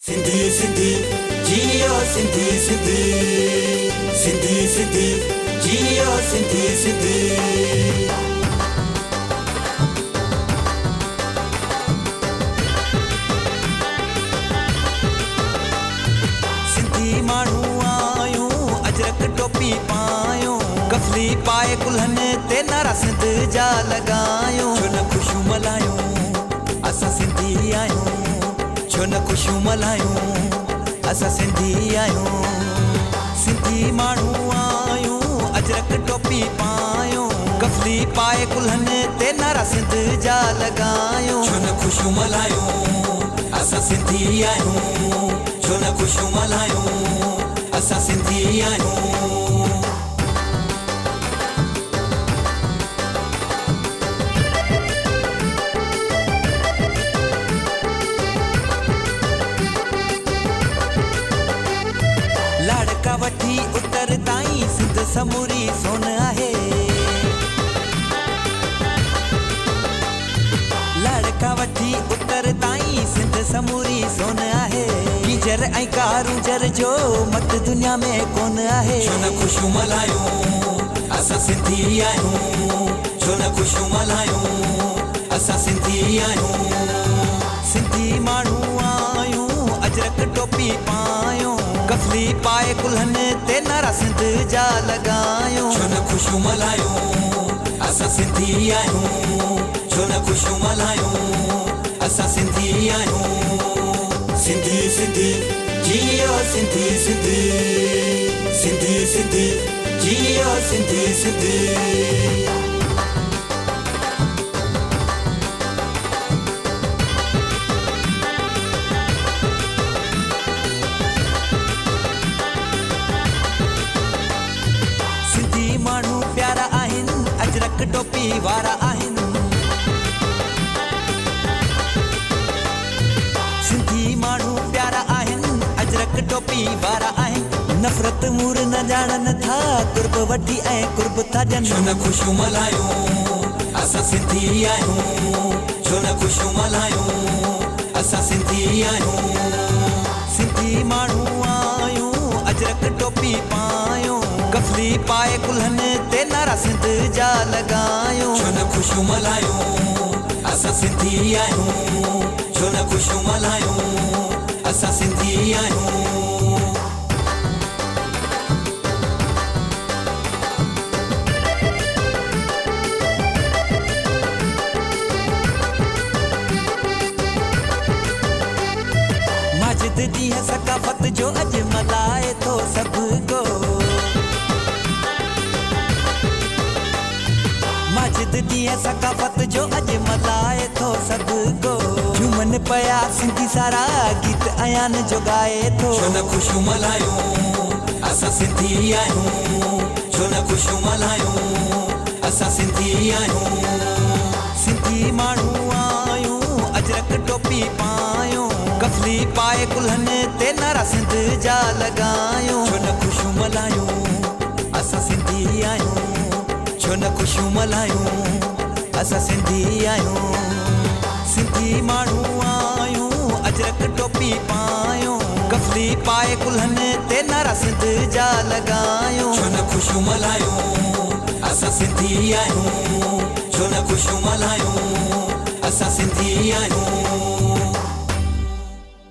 सिंधी सिंधी जियो सिंधी सिंधी सिंधी सिंधी जियो सिंधी सिंधी सिंधी माण्हू आयूं अजरक टोपी पायूं कफली पाए कुल्हन ते नारा सिंध जा लगायूं छो न ख़ुशियूं मल्हायूं असां सिंधी आयूं छो न ख़ुशियूं मल्हायूं असां सिंधी आयूं सिंधी माण्हू आयूं अजरक टोपी पायूं कफली पाए कुल्हन ते नारा सिंध जा लगायूं छो न ख़ुशियूं मल्हायूं असां सिंधी आयूं छो न ख़ुशियूं मल्हायूं असां सिंधी आयूं लाड़का वठी उतर ताईं सिंध समूरी सोन आहे लाड़का वठी उतर ताईं सिंध समूरी सोन आहे कीचर ऐं कारूंजर जो मत दुनिया में कोन आहे छो न ख़ुशियूं मल्हायूं असां सिंधी आयूं छो न ख़ुशियूं मल्हायूं असां सिंधी आयूं सिंधी माण्हू आयूं अजरक टोपी पायूं कफली पाए कुल्हन ते नारा सिंध जा लगायूं छो न ख़ुशियूं मल्हायूं असां सिंधी आयूं छो न ख़ुशियूं मल्हायूं असां सिंधी आयूं सिंधी सिंधी जियो सिंधी सिंधी सिंधी सिंधी जियो सिंधी सिंधी माण्हू प्यारा आहिनि अजरक टोपी वारा आहिनि सिंधी माण्हू प्यारा आहिनि अजरक टोपी वारा आहिनि नफ़रत मूर न ॼाणनि था कुर्ब वठी ऐं कुर्ब था ॾियनि छो न ख़ुशियूं मल्हायूं असां सिंधी आयूं छो न ख़ुशियूं मल्हायूं असां सिंधी आयूं सिंधी माण्हू आयूं अजरक टोपी पायूं कफली पाए कुल्हन ते नारा सिंध जा लगायूं छो न ख़ुशियूं मल्हायूं असां सिंधी आयूं छो न ख़ुशियूं मल्हायूं असां सिंधी आयूं माजिद ॾींहं सकाफ़त जो अॼु मल्हाए थो सभु को माजिद ॾींहं सकाफ़त जो अॼु मल्हाए थो सभु को झूमन पिया सिंधी सारा गीत अयान जो ॻाए थो छो न ख़ुशियूं मल्हायूं असां सिंधी आयूं छो न ख़ुशियूं मल्हायूं असां सिंधी आयूं सिंधी माण्हू आयूं अजरक टोपी पायूं कफली पाए कुल्हन ते नारा सिंध जा लगायूं छो न ख़ुशियूं मल्हायूं असां सिंधी आयूं छो न ख़ुशियूं मल्हायूं असां सिंधी आयूं सिंधी माण्हू आयूं अजरक टोपी पायूं कफली पाए कुल्हन ते नारा सिंध जा लगायूं छो न ख़ुशियूं मल्हायूं असां सिंधी आयूं छो न ख़ुशियूं मल्हायूं असां सिंधी आयूं